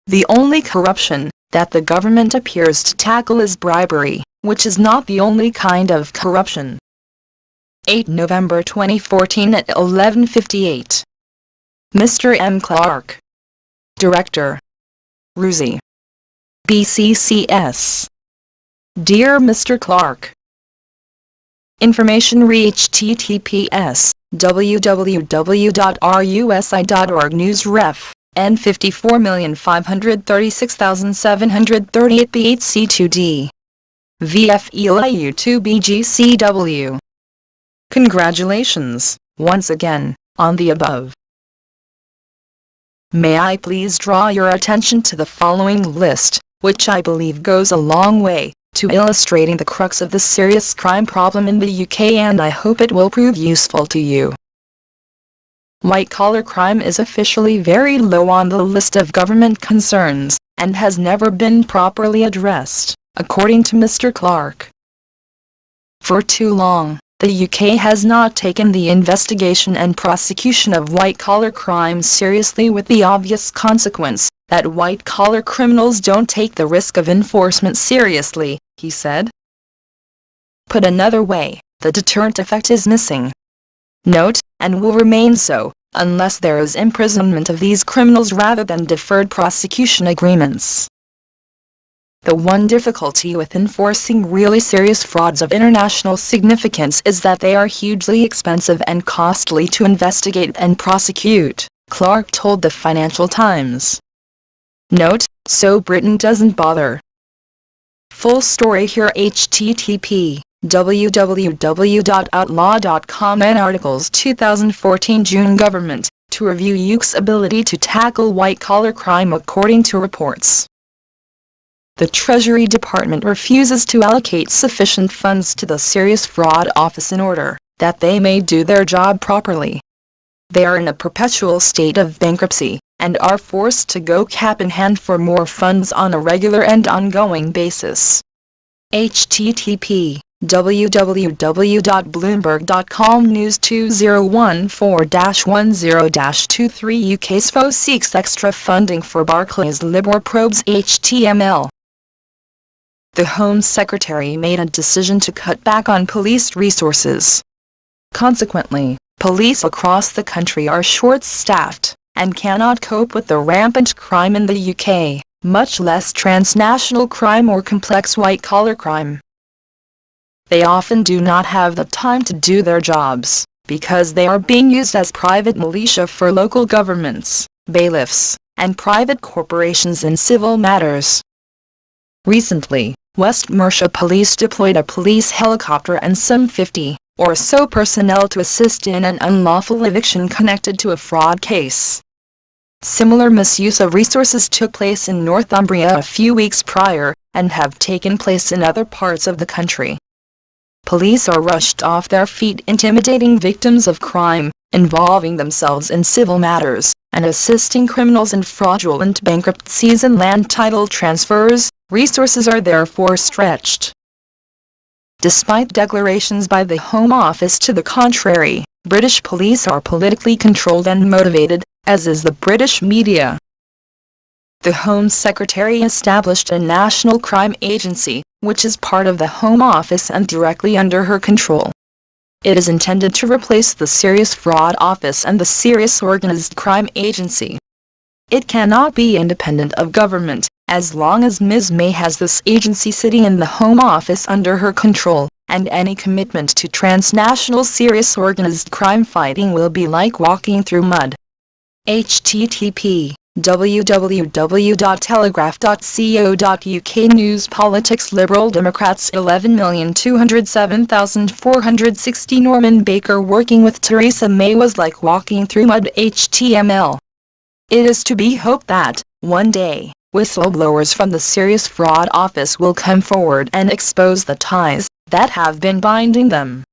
The only corruption that the government appears to tackle is bribery, which is not the only kind of corruption. 8 November 2014 at 11:58. Mr. M. Clark, Director, RUSI, BCCS. Dear Mr. Clark, information reached https www.rusi.org newsref N54536738 BHC2D VFELIU2BGCW. Congratulations, once again, on the above. May I please draw your attention to the following list, which I believe goes a long way to illustrating the crux of the serious crime problem in the UK, and I hope it will prove useful to you. White-collar crime is officially very low on the list of government concerns, and has never been properly addressed, according to Mr. Clark. For too long, the UK has not taken the investigation and prosecution of white-collar crime seriously, with the obvious consequence that white-collar criminals don't take the risk of enforcement seriously, he said. Put another way, the deterrent effect is missing. Note, and will remain so, unless there is imprisonment of these criminals rather than deferred prosecution agreements. The one difficulty with enforcing really serious frauds of international significance is that they are hugely expensive and costly to investigate and prosecute, Clark told the Financial Times. Note, so Britain doesn't bother. Full story here: http www.outlaw.com and articles 2014 June Government to review UK's ability to tackle white-collar crime. According to reports, the Treasury Department refuses to allocate sufficient funds to the Serious Fraud Office in order that they may do their job properly. They are in a perpetual state of bankruptcy, and are forced to go cap in hand for more funds on a regular and ongoing basis. http www.bloomberg.com News 2014-10-23 UK SFO seeks extra funding for Barclays Libor probes HTML. The Home Secretary made a decision to cut back on police resources. Consequently, police across the country are short-staffed and cannot cope with the rampant crime in the UK, much less transnational crime or complex white-collar crime. They often do not have the time to do their jobs, because they are being used as private militia for local governments, bailiffs, and private corporations in civil matters. Recently, West Mercia Police deployed a police helicopter and some 50 or so personnel to assist in an unlawful eviction connected to a fraud case. Similar misuse of resources took place in Northumbria a few weeks prior, and have taken place in other parts of the country. Police are rushed off their feet intimidating victims of crime, involving themselves in civil matters, and assisting criminals in fraudulent bankruptcies and land title transfers. Resources are therefore stretched. Despite declarations by the Home Office to the contrary, British police are politically controlled and motivated, as is the British media. The Home Secretary established a National Crime Agency, which is part of the Home Office and directly under her control. It is intended to replace the Serious Fraud Office and the Serious Organised Crime Agency. It cannot be independent of government, as long as Ms. May has this agency sitting in the Home Office under her control, and any commitment to transnational serious organized crime fighting will be like walking through mud. http www.telegraph.co.uk News Politics Liberal Democrats 11,207,460 Norman Baker working with Theresa May was like walking through mud. HTML. It is to be hoped that, one day, whistleblowers from the Serious Fraud Office will come forward and expose the ties that have been binding them.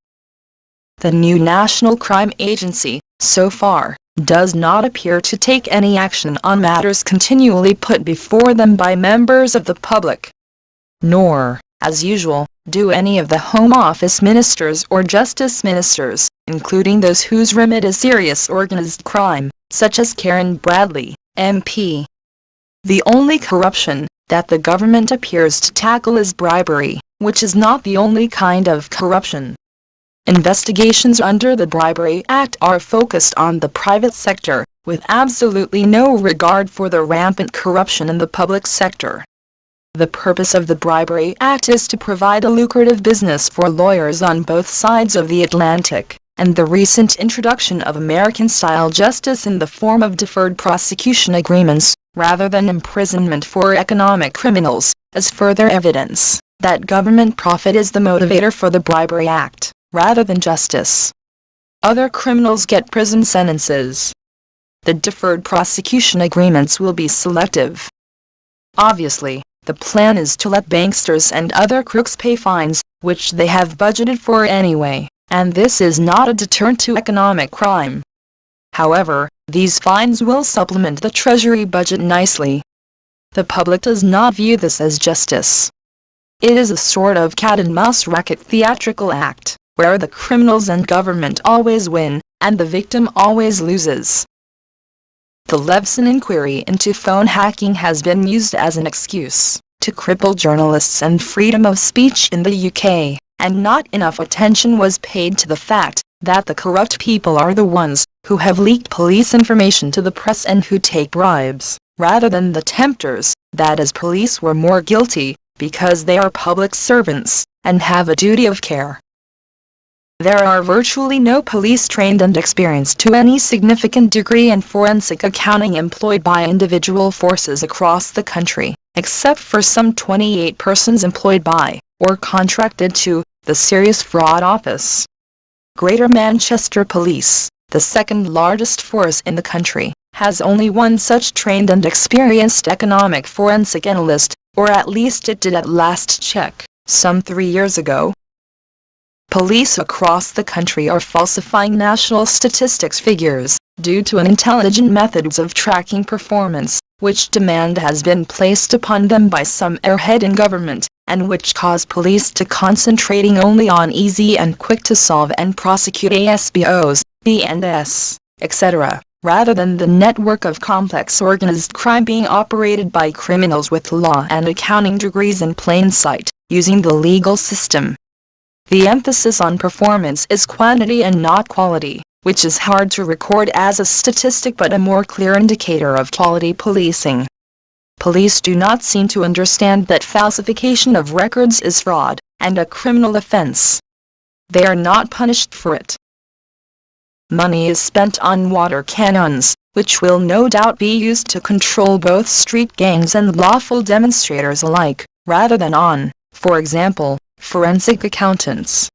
The new National Crime Agency, so far, does not appear to take any action on matters continually put before them by members of the public. Nor, as usual, do any of the Home Office ministers or Justice ministers, including those whose remit is serious organised crime, such as Karen Bradley, MP. The only corruption that the government appears to tackle is bribery, which is not the only kind of corruption. Investigations under the Bribery Act are focused on the private sector, with absolutely no regard for the rampant corruption in the public sector. The purpose of the Bribery Act is to provide a lucrative business for lawyers on both sides of the Atlantic, and the recent introduction of American-style justice in the form of deferred prosecution agreements, rather than imprisonment for economic criminals, is further evidence that government profit is the motivator for the Bribery Act, rather than justice. Other criminals get prison sentences. The deferred prosecution agreements will be selective. Obviously, the plan is to let banksters and other crooks pay fines, which they have budgeted for anyway, and this is not a deterrent to economic crime. However, these fines will supplement the Treasury budget nicely. The public does not view this as justice. It is a sort of cat-and-mouse racket theatrical act, where the criminals and government always win, and the victim always loses. The Leveson inquiry into phone hacking has been used as an excuse to cripple journalists and freedom of speech in the UK, and not enough attention was paid to the fact that the corrupt people are the ones who have leaked police information to the press and who take bribes, rather than the tempters, that is, police were more guilty, because they are public servants, and have a duty of care. There are virtually no police trained and experienced to any significant degree in forensic accounting employed by individual forces across the country, except for some 28 persons employed by, or contracted to, the Serious Fraud Office. Greater Manchester Police, the second largest force in the country, has only one such trained and experienced economic forensic analyst, or at least it did at last check, some 3 years ago. Police across the country are falsifying national statistics figures, due to intelligent methods of tracking performance, which demand has been placed upon them by some airhead in government, and which cause police to concentrating only on easy and quick-to-solve and prosecute ASBOs, B&S, etc., rather than the network of complex organized crime being operated by criminals with law and accounting degrees in plain sight, using the legal system. The emphasis on performance is quantity and not quality, which is hard to record as a statistic but a more clear indicator of quality policing. Police do not seem to understand that falsification of records is fraud, and a criminal offense. They are not punished for it. Money is spent on water cannons, which will no doubt be used to control both street gangs and lawful demonstrators alike, rather than on, for example, forensic accountants.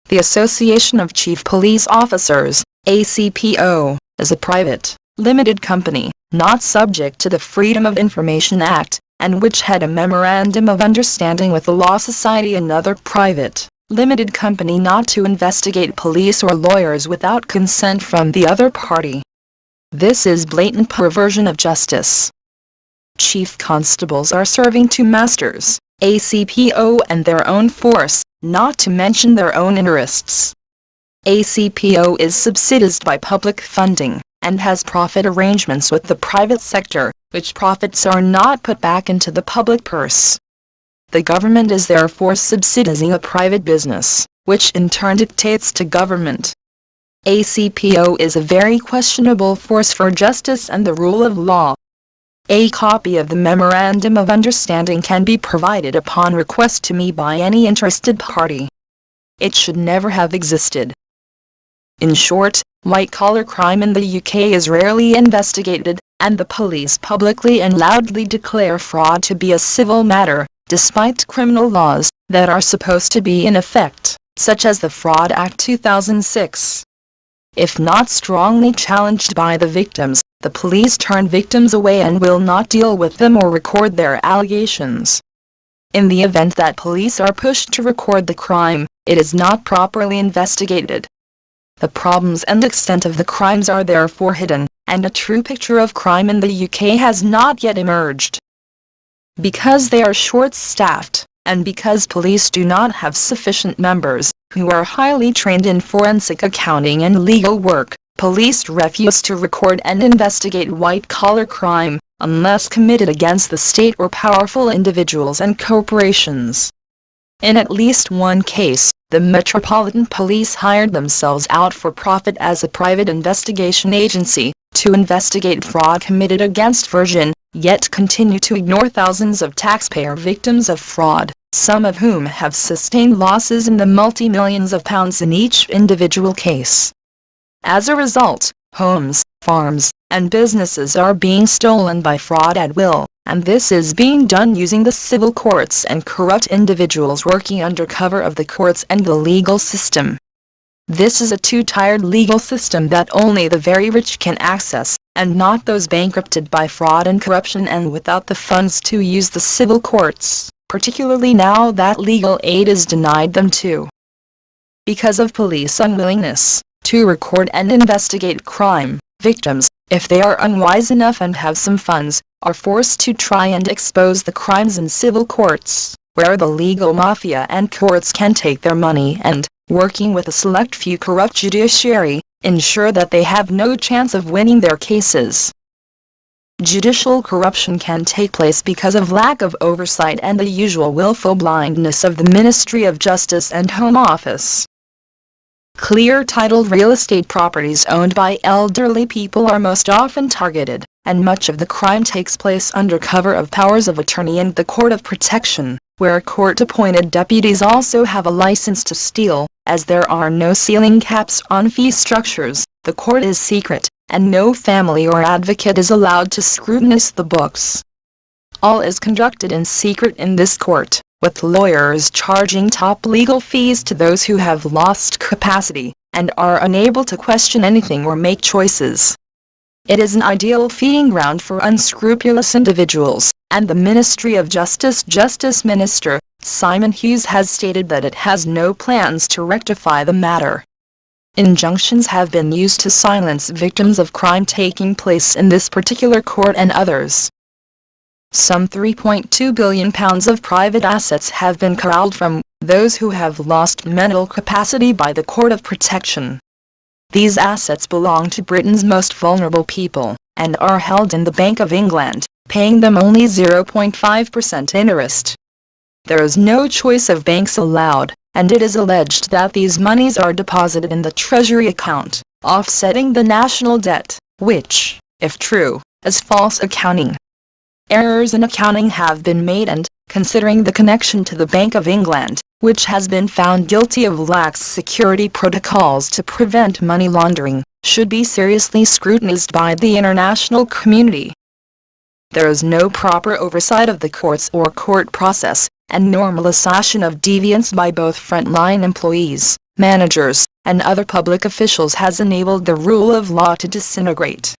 The Association of Chief Police Officers, ACPO, is a private, limited company, not subject to the Freedom of Information Act, and which had a memorandum of understanding with the Law Society, another private, limited company, not to investigate police or lawyers without consent from the other party. This is blatant perversion of justice. Chief constables are serving two masters, ACPO and their own force, not to mention their own interests. ACPO is subsidized by public funding, and has profit arrangements with the private sector, which profits are not put back into the public purse. The government is therefore subsidizing a private business, which in turn dictates to government. ACPO is a very questionable force for justice and the rule of law. A copy of the Memorandum of Understanding can be provided upon request to me by any interested party. It should never have existed. In short, white-collar crime in the UK is rarely investigated, and the police publicly and loudly declare fraud to be a civil matter, despite criminal laws that are supposed to be in effect, such as the Fraud Act 2006. If not strongly challenged by the victims, the police turn victims away and will not deal with them or record their allegations. In the event that police are pushed to record the crime, it is not properly investigated. The problems and extent of the crimes are therefore hidden, and a true picture of crime in the UK has not yet emerged. Because they are short-staffed, and because police do not have sufficient members, who are highly trained in forensic accounting and legal work, police refuse to record and investigate white-collar crime, unless committed against the state or powerful individuals and corporations. In at least one case, the Metropolitan Police hired themselves out for profit as a private investigation agency, to investigate fraud committed against Virgin, yet continue to ignore thousands of taxpayer victims of fraud, some of whom have sustained losses in the multi-millions of pounds in each individual case. As a result, homes, farms, and businesses are being stolen by fraud at will, and this is being done using the civil courts and corrupt individuals working under cover of the courts and the legal system. This is a two-tiered legal system that only the very rich can access, and not those bankrupted by fraud and corruption and without the funds to use the civil courts, particularly now that legal aid is denied them too. Because of police unwillingness to record and investigate crime, victims, if they are unwise enough and have some funds, are forced to try and expose the crimes in civil courts, where the legal mafia and courts can take their money and, working with a select few corrupt judiciary, ensure that they have no chance of winning their cases. Judicial corruption can take place because of lack of oversight and the usual willful blindness of the Ministry of Justice and Home Office. Clear-titled real estate properties owned by elderly people are most often targeted, and much of the crime takes place under cover of powers of attorney and the Court of Protection, where court-appointed deputies also have a license to steal. As there are no ceiling caps on fee structures, the court is secret, and no family or advocate is allowed to scrutinize the books. All is conducted in secret in this court, with lawyers charging top legal fees to those who have lost capacity, and are unable to question anything or make choices. It is an ideal feeding ground for unscrupulous individuals, and the Ministry of Justice Minister, Simon Hughes, has stated that it has no plans to rectify the matter. Injunctions have been used to silence victims of crime taking place in this particular court and others. Some £3.2 billion of private assets have been corralled from those who have lost mental capacity by the Court of Protection. These assets belong to Britain's most vulnerable people, and are held in the Bank of England, paying them only 0.5% interest. There is no choice of banks allowed, and it is alleged that these monies are deposited in the Treasury account, offsetting the national debt, which, if true, is false accounting. Errors in accounting have been made and, considering the connection to the Bank of England, which has been found guilty of lax security protocols to prevent money laundering, should be seriously scrutinized by the international community. There is no proper oversight of the courts or court process, and normalization of deviance by both frontline employees, managers, and other public officials has enabled the rule of law to disintegrate.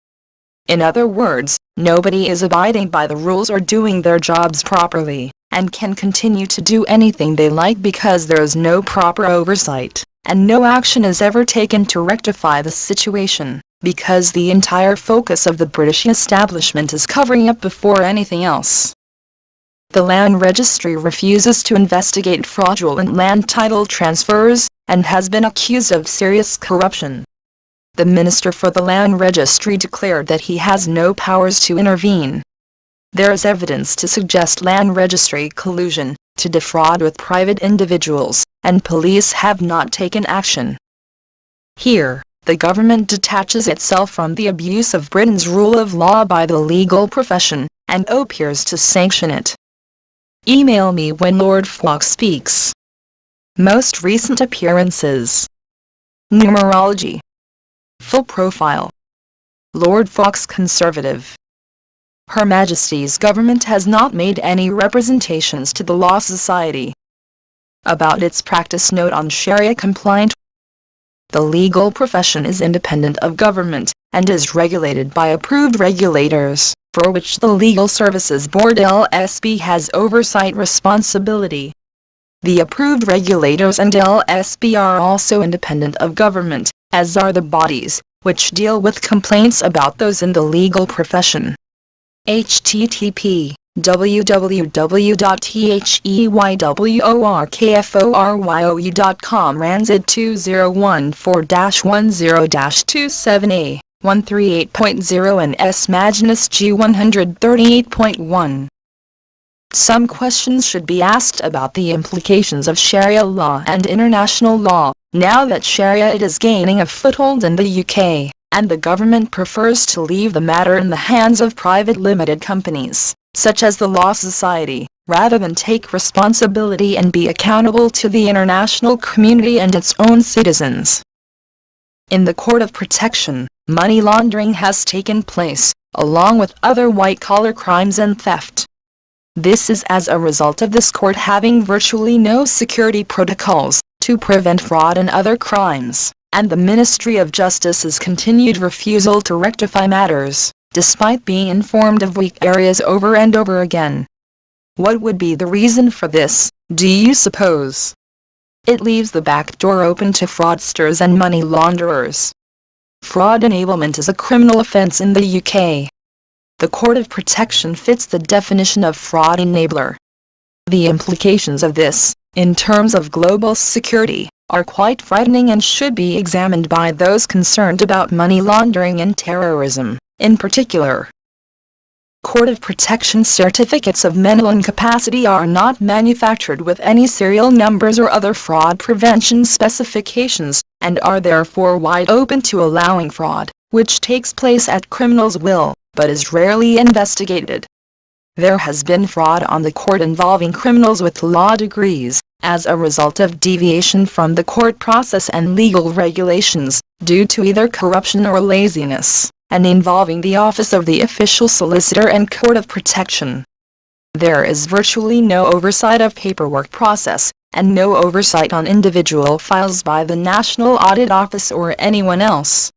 In other words, nobody is abiding by the rules or doing their jobs properly, and can continue to do anything they like because there is no proper oversight, and no action is ever taken to rectify the situation, because the entire focus of the British establishment is covering up before anything else. The Land Registry refuses to investigate fraudulent land title transfers, and has been accused of serious corruption. The Minister for the Land Registry declared that he has no powers to intervene. There is evidence to suggest land registry collusion, to defraud with private individuals, and police have not taken action. Here, the government detaches itself from the abuse of Britain's rule of law by the legal profession, and appears to sanction it. Email me when Lord Fox speaks. Most recent appearances. Numerology. Full profile. Lord Fox Conservative. Her Majesty's government has not made any representations to the Law Society about its practice note on Sharia compliant. The legal profession is independent of government, and is regulated by approved regulators, for which the Legal Services Board (LSB) has oversight responsibility. The approved regulators and LSB are also independent of government, as are the bodies which deal with complaints about those in the legal profession. http www.theyworkforyu.com Ranzid 2014-10-27A 138.0 and S. Magnus G 138.1. Some questions should be asked about the implications of Sharia law and international law, now that Sharia is gaining a foothold in the UK, and the government prefers to leave the matter in the hands of private limited companies, such as the Law Society, rather than take responsibility and be accountable to the international community and its own citizens. In the Court of Protection, money laundering has taken place, along with other white-collar crimes and theft. This is as a result of this court having virtually no security protocols to prevent fraud and other crimes, and the Ministry of Justice's continued refusal to rectify matters, despite being informed of weak areas over and over again. What would be the reason for this, do you suppose? It leaves the back door open to fraudsters and money launderers. Fraud enablement is a criminal offence in the UK. The Court of Protection fits the definition of fraud enabler. The implications of this, in terms of global security, are quite frightening and should be examined by those concerned about money laundering and terrorism, in particular. Court of Protection certificates of mental incapacity are not manufactured with any serial numbers or other fraud prevention specifications, and are therefore wide open to allowing fraud, which takes place at criminals' will, but is rarely investigated. There has been fraud on the court involving criminals with law degrees, as a result of deviation from the court process and legal regulations, due to either corruption or laziness, and involving the Office of the Official Solicitor and Court of Protection. There is virtually no oversight of paperwork process, and no oversight on individual files by the National Audit Office or anyone else.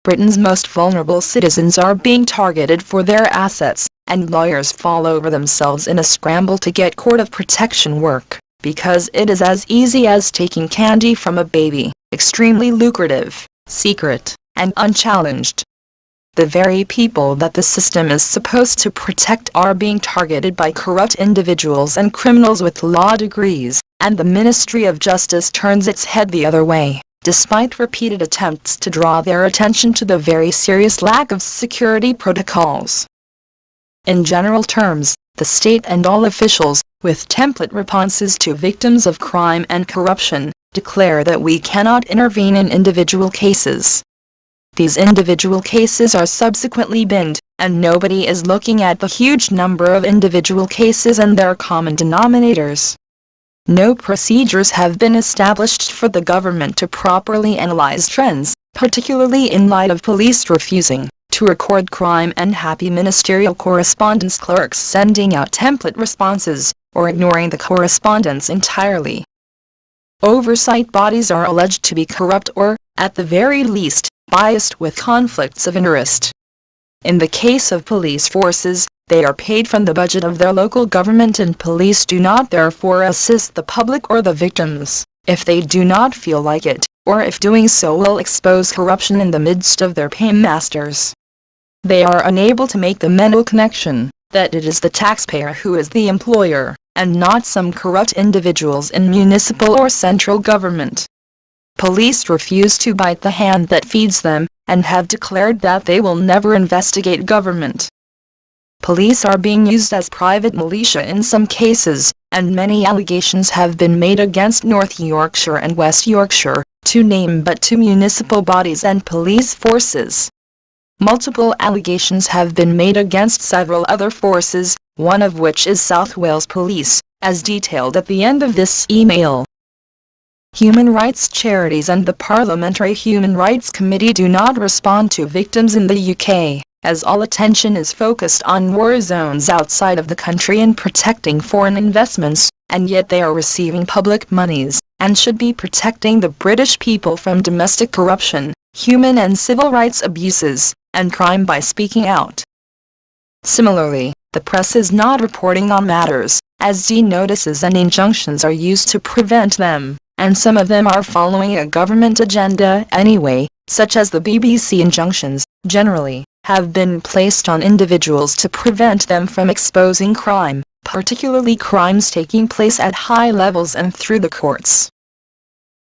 Britain's most vulnerable citizens are being targeted for their assets, and lawyers fall over themselves in a scramble to get Court of Protection work, because it is as easy as taking candy from a baby, extremely lucrative, secret, and unchallenged. The very people that the system is supposed to protect are being targeted by corrupt individuals and criminals with law degrees, and the Ministry of Justice turns its head the other way, despite repeated attempts to draw their attention to the very serious lack of security protocols. In general terms, the state and all officials, with template responses to victims of crime and corruption, declare that we cannot intervene in individual cases. These individual cases are subsequently binned, and nobody is looking at the huge number of individual cases and their common denominators. No procedures have been established for the government to properly analyze trends, particularly in light of police refusing to record crime and happy ministerial correspondence clerks sending out template responses, or ignoring the correspondence entirely. Oversight bodies are alleged to be corrupt or, at the very least, biased with conflicts of interest. In the case of police forces, they are paid from the budget of their local government, and police do not therefore assist the public or the victims, if they do not feel like it, or if doing so will expose corruption in the midst of their paymasters. They are unable to make the mental connection that it is the taxpayer who is the employer, and not some corrupt individuals in municipal or central government. Police refuse to bite the hand that feeds them, and have declared that they will never investigate government. Police are being used as private militia in some cases, and many allegations have been made against North Yorkshire and West Yorkshire, to name but two municipal bodies and police forces. Multiple allegations have been made against several other forces, one of which is South Wales Police, as detailed at the end of this email. Human rights charities and the Parliamentary Human Rights Committee do not respond to victims in the UK, as all attention is focused on war zones outside of the country and protecting foreign investments, and yet they are receiving public monies, and should be protecting the British people from domestic corruption, human and civil rights abuses, and crime by speaking out. Similarly, the press is not reporting on matters, as notices and injunctions are used to prevent them, and some of them are following a government agenda anyway, such as the BBC injunctions, generally, have been placed on individuals to prevent them from exposing crime, particularly crimes taking place at high levels and through the courts.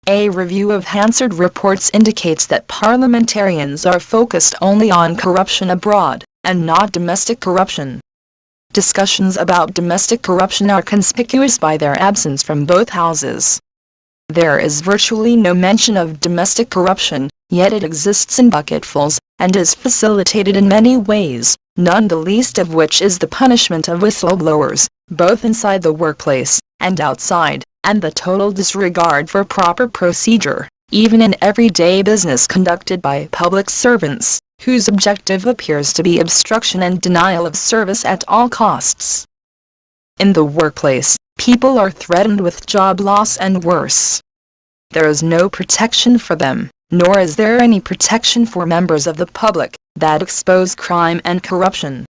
A review of Hansard reports indicates that parliamentarians are focused only on corruption abroad, and not domestic corruption. Discussions about domestic corruption are conspicuous by their absence from both houses. There is virtually no mention of domestic corruption, yet it exists in bucketfuls, and is facilitated in many ways, none the least of which is the punishment of whistleblowers, both inside the workplace and outside, and the total disregard for proper procedure, even in everyday business conducted by public servants, whose objective appears to be obstruction and denial of service at all costs. In the workplace, people are threatened with job loss and worse. There is no protection for them, nor is there any protection for members of the public that expose crime and corruption.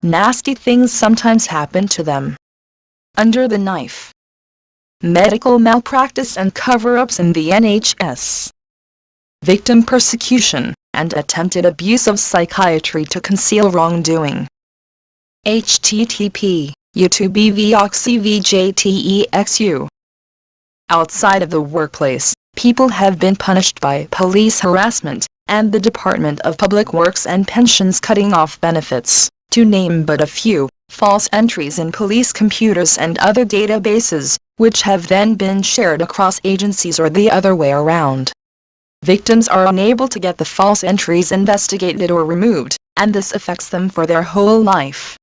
Nasty things sometimes happen to them. Under the knife. Medical malpractice and cover-ups in the NHS. Victim persecution and attempted abuse of psychiatry to conceal wrongdoing. http U2BVOXCVJTEXU. Outside of the workplace, people have been punished by police harassment, and the Department of Public Works and Pensions cutting off benefits, to name but a few, false entries in police computers and other databases, which have then been shared across agencies or the other way around. Victims are unable to get the false entries investigated or removed, and this affects them for their whole life.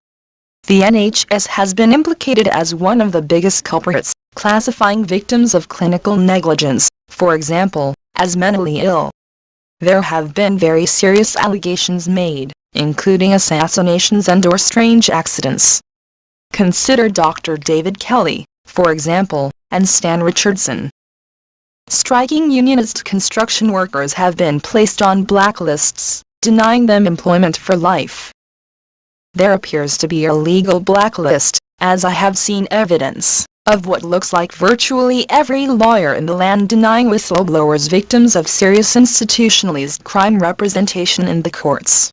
The NHS has been implicated as one of the biggest culprits, classifying victims of clinical negligence, for example, as mentally ill. There have been very serious allegations made, including assassinations and/or strange accidents. Consider Dr. David Kelly, for example, and Stan Richardson. Striking unionist construction workers have been placed on blacklists, denying them employment for life. There appears to be a legal blacklist, as I have seen evidence, of what looks like virtually every lawyer in the land denying whistleblowers victims of serious institutionalized crime representation in the courts.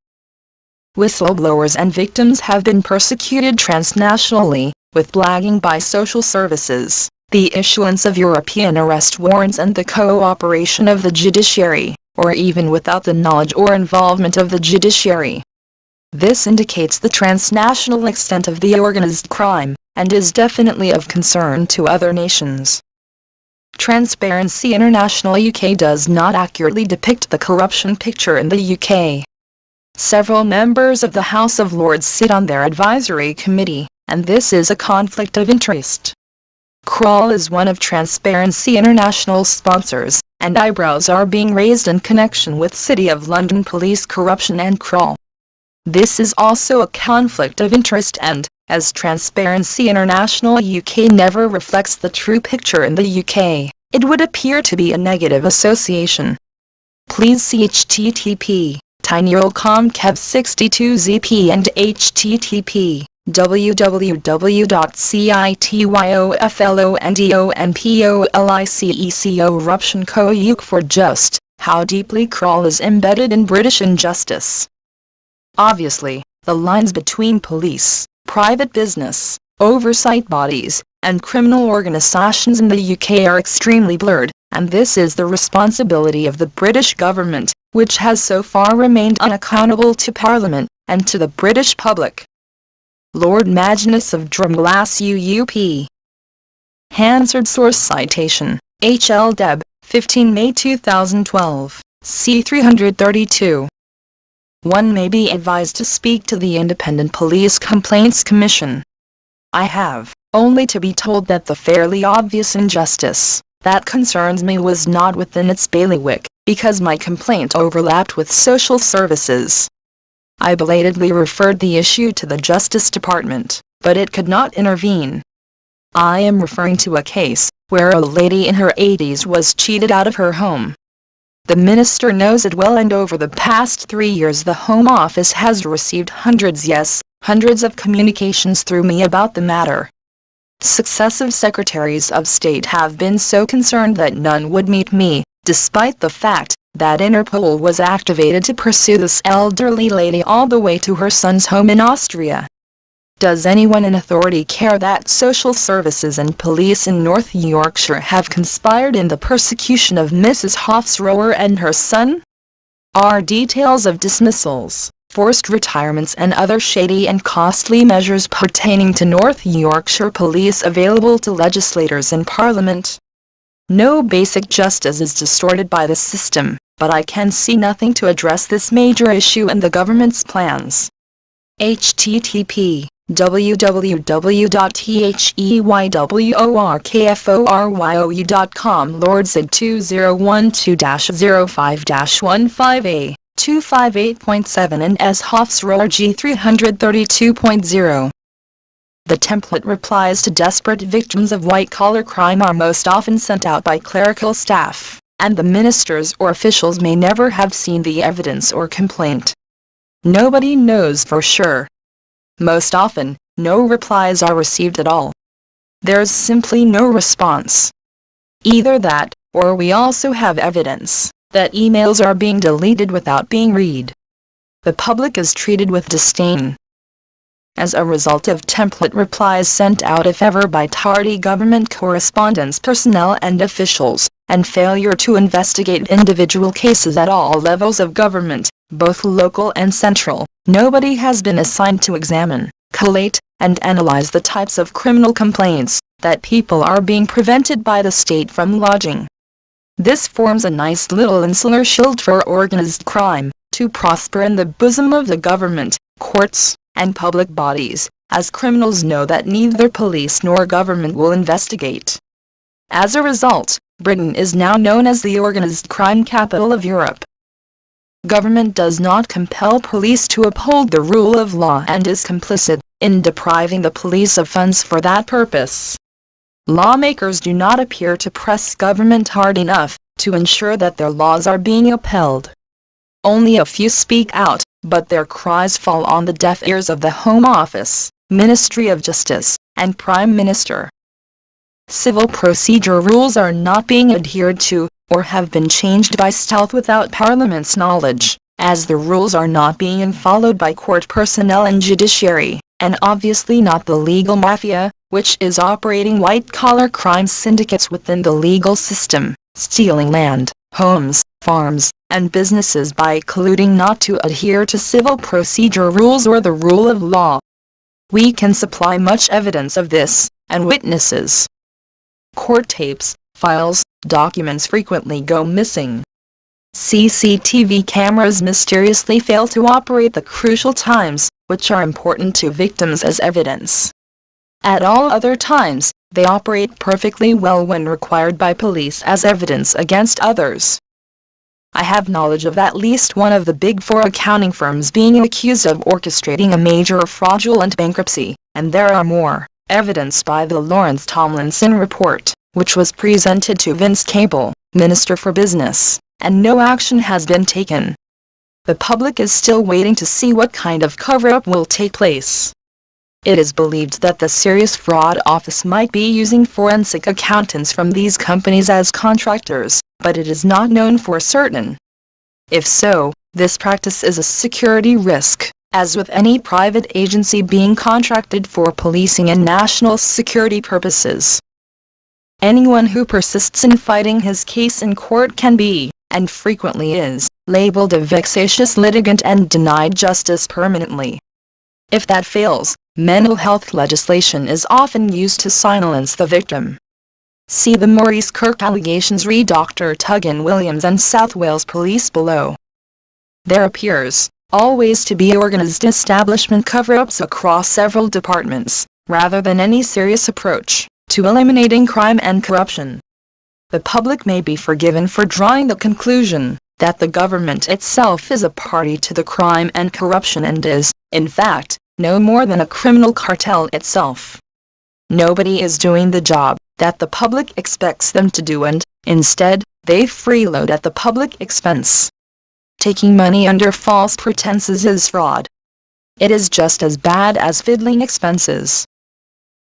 Whistleblowers and victims have been persecuted transnationally, with blagging by social services, the issuance of European arrest warrants and the cooperation of the judiciary, or even without the knowledge or involvement of the judiciary. This indicates the transnational extent of the organized crime, and is definitely of concern to other nations. Transparency International UK does not accurately depict the corruption picture in the UK. Several members of the House of Lords sit on their advisory committee, and this is a conflict of interest. Kroll is one of Transparency International's sponsors, and eyebrows are being raised in connection with City of London police corruption and Kroll. This is also a conflict of interest and, as Transparency International UK never reflects the true picture in the UK, it would appear to be a negative association. Please see http tinyurlcomkev62zp and http www.cityoflondopoliceco eruption co for just how deeply Kroll is embedded in British injustice. Obviously, the lines between police, private business, oversight bodies, and criminal organisations in the UK are extremely blurred, and this is the responsibility of the British government, which has so far remained unaccountable to Parliament, and to the British public. Lord Magnus of Drumglass UUP. Hansard source citation, H.L. Deb, 15 May 2012, c. 332. One may be advised to speak to the Independent Police Complaints Commission. I have only to be told that the fairly obvious injustice that concerns me was not within its bailiwick, because my complaint overlapped with social services. I belatedly referred the issue to the Justice Department, but it could not intervene. I am referring to a case where a lady in her 80s was cheated out of her home. The minister knows it well, and over the past 3 years the Home Office has received hundreds of communications through me about the matter. Successive secretaries of state have been so concerned that none would meet me, despite the fact that Interpol was activated to pursue this elderly lady all the way to her son's home in Austria. Does anyone in authority care that social services and police in North Yorkshire have conspired in the persecution of Mrs. Hofsroer and her son? Are details of dismissals, forced retirements and other shady and costly measures pertaining to North Yorkshire Police available to legislators in Parliament? No basic justice is distorted by the system, but I can see nothing to address this major issue in the government's plans. http://www.theyworkforYou.com Lord Zid 2012-05-15A 258.7 and S. Hofsroer G 332.0. The template replies to desperate victims of white-collar crime are most often sent out by clerical staff, and the ministers or officials may never have seen the evidence or complaint. Nobody knows for sure. Most often, no replies are received at all. There's simply no response. Either that, or we also have evidence that emails are being deleted without being read. The public is treated with disdain. As a result of template replies sent out if ever by tardy government correspondence personnel and officials, and failure to investigate individual cases at all levels of government, both local and central, nobody has been assigned to examine, collate, and analyze the types of criminal complaints that people are being prevented by the state from lodging. This forms a nice little insular shield for organized crime to prosper in the bosom of the government, courts, and public bodies, as criminals know that neither police nor government will investigate. As a result, Britain is now known as the organized crime capital of Europe. Government does not compel police to uphold the rule of law and is complicit in depriving the police of funds for that purpose. Lawmakers do not appear to press government hard enough to ensure that their laws are being upheld. Only a few speak out, but their cries fall on the deaf ears of the Home Office, Ministry of Justice, and Prime Minister. Civil procedure rules are not being adhered to, or have been changed by stealth without Parliament's knowledge, as the rules are not being followed by court personnel and judiciary, and obviously not the legal mafia, which is operating white-collar crime syndicates within the legal system, stealing land, homes, farms, and businesses by colluding not to adhere to civil procedure rules or the rule of law. We can supply much evidence of this, and witnesses. Court tapes, files, documents frequently go missing. CCTV cameras mysteriously fail to operate the crucial times, which are important to victims as evidence. At all other times, they operate perfectly well when required by police as evidence against others. I have knowledge of at least one of the Big Four accounting firms being accused of orchestrating a major fraudulent bankruptcy, and there are more, evidenced by the Lawrence Tomlinson report, which was presented to Vince Cable, Minister for Business, and no action has been taken. The public is still waiting to see what kind of cover-up will take place. It is believed that the Serious Fraud Office might be using forensic accountants from these companies as contractors, but it is not known for certain. If so, this practice is a security risk, as with any private agency being contracted for policing and national security purposes. Anyone who persists in fighting his case in court can be, and frequently is, labeled a vexatious litigant and denied justice permanently. If that fails, mental health legislation is often used to silence the victim. See the Maurice Kirk allegations re Dr. Tuggin Williams and South Wales Police below. There appears always to be organized establishment cover-ups across several departments, rather than any serious approach to eliminating crime and corruption. The public may be forgiven for drawing the conclusion that the government itself is a party to the crime and corruption and is, in fact, no more than a criminal cartel itself. Nobody is doing the job that the public expects them to do, and, instead, they freeload at the public expense. Taking money under false pretenses is fraud. It is just as bad as fiddling expenses.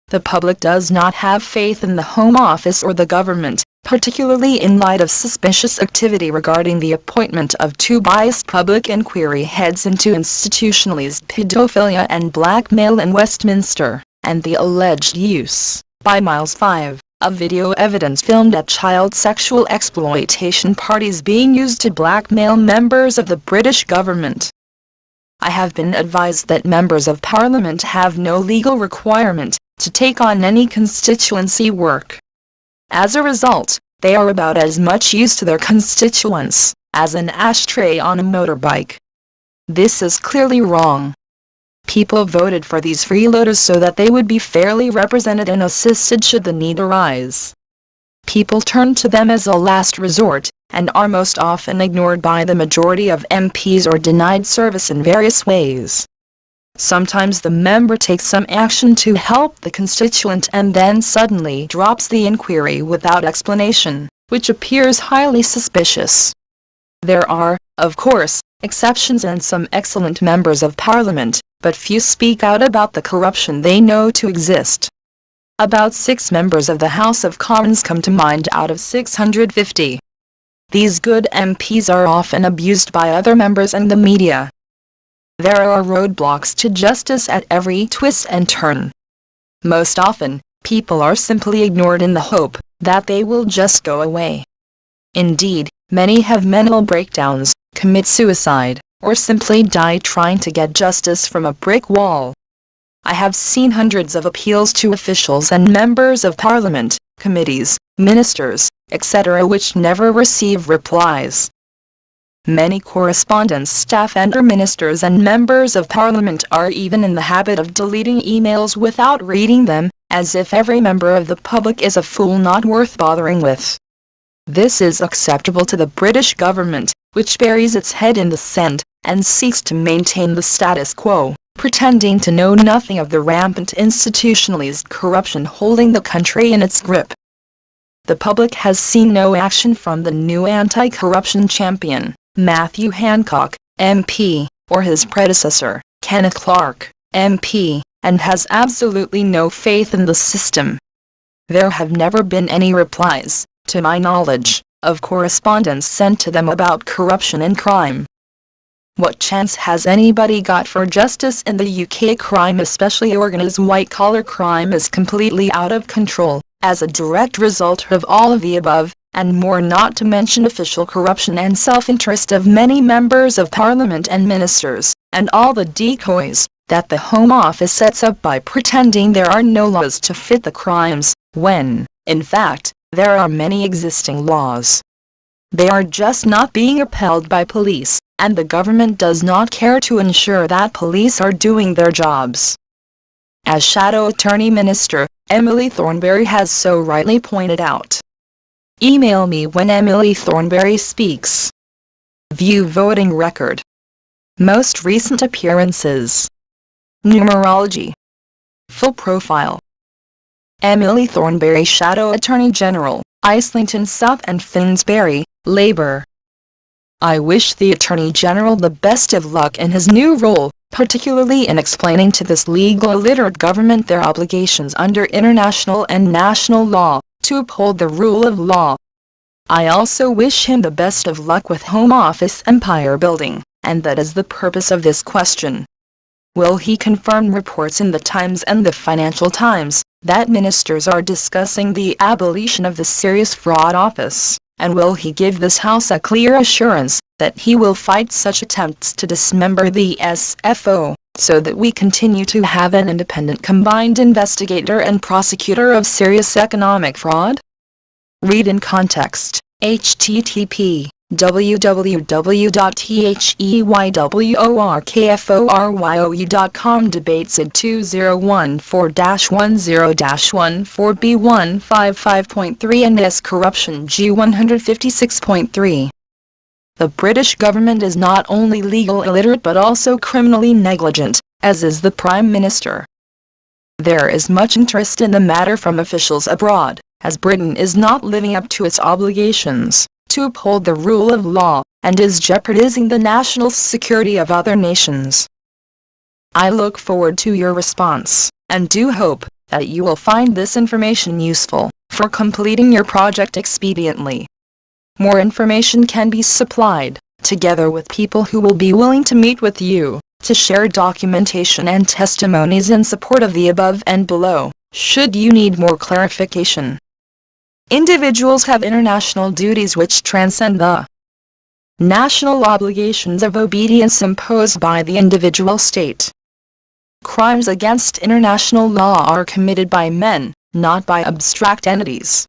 The public does not have faith in the Home Office or the government, particularly in light of suspicious activity regarding the appointment of two biased public inquiry heads into institutionalized pedophilia and blackmail in Westminster, and the alleged use, by Miles 5, of video evidence filmed at child sexual exploitation parties being used to blackmail members of the British government. I have been advised that members of Parliament have no legal requirement to take on any constituency work. As a result, they are about as much use to their constituents as an ashtray on a motorbike. This is clearly wrong. People voted for these freeloaders so that they would be fairly represented and assisted should the need arise. People turn to them as a last resort, and are most often ignored by the majority of MPs or denied service in various ways. Sometimes the member takes some action to help the constituent and then suddenly drops the inquiry without explanation, which appears highly suspicious. There are, of course, exceptions and some excellent members of Parliament, but few speak out about the corruption they know to exist. About 6 members of the House of Commons come to mind out of 650. These good MPs are often abused by other members and the media. There are roadblocks to justice at every twist and turn. Most often, people are simply ignored in the hope that they will just go away. Indeed, many have mental breakdowns, commit suicide, or simply die trying to get justice from a brick wall. I have seen hundreds of appeals to officials and members of Parliament, committees, ministers, etc. which never receive replies. Many correspondence staff and ministers and members of Parliament are even in the habit of deleting emails without reading them, as if every member of the public is a fool not worth bothering with. This is acceptable to the British government, which buries its head in the sand, and seeks to maintain the status quo, pretending to know nothing of the rampant institutionalized corruption holding the country in its grip. The public has seen no action from the new anti-corruption champion, Matthew Hancock, MP, or his predecessor, Kenneth Clarke, MP, and has absolutely no faith in the system. There have never been any replies, to my knowledge, of correspondence sent to them about corruption and crime. What chance has anybody got for justice in the UK? Crime, especially organised white-collar crime, is completely out of control, as a direct result of all of the above, and more, not to mention official corruption and self-interest of many members of Parliament and ministers, and all the decoys that the Home Office sets up by pretending there are no laws to fit the crimes, when, in fact, there are many existing laws. They are just not being upheld by police, and the government does not care to ensure that police are doing their jobs. As Shadow Attorney Minister, Emily Thornberry has so rightly pointed out. Email me when Emily Thornberry speaks. View voting record. Most recent appearances. Numerology. Full profile. Emily Thornberry, Shadow Attorney General, Islington South and Finsbury, Labour. I wish the Attorney General the best of luck in his new role, particularly in explaining to this legal illiterate government their obligations under international and national law, to uphold the rule of law. I also wish him the best of luck with Home Office empire building, and that is the purpose of this question. Will he confirm reports in the Times and the Financial Times that ministers are discussing the abolition of the Serious Fraud Office, and will he give this House a clear assurance that he will fight such attempts to dismember the SFO, so that we continue to have an independent combined investigator and prosecutor of serious economic fraud? Read in context. http://www.theyworkforyu.com Debatesid 2014-10-14B155.3 and S Corruption G156.3. The British government is not only legal illiterate but also criminally negligent, as is the Prime Minister. There is much interest in the matter from officials abroad, as Britain is not living up to its obligations to uphold the rule of law, and is jeopardizing the national security of other nations. I look forward to your response, and do hope that you will find this information useful. for completing your project expediently. More information can be supplied, together with people who will be willing to meet with you, to share documentation and testimonies in support of the above and below, should you need more clarification. Individuals have international duties which transcend the national obligations of obedience imposed by the individual state. Crimes against international law are committed by men, not by abstract entities.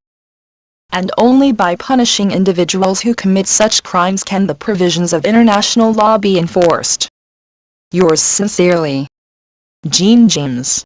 And only by punishing individuals who commit such crimes can the provisions of international law be enforced. Yours sincerely, Jean James.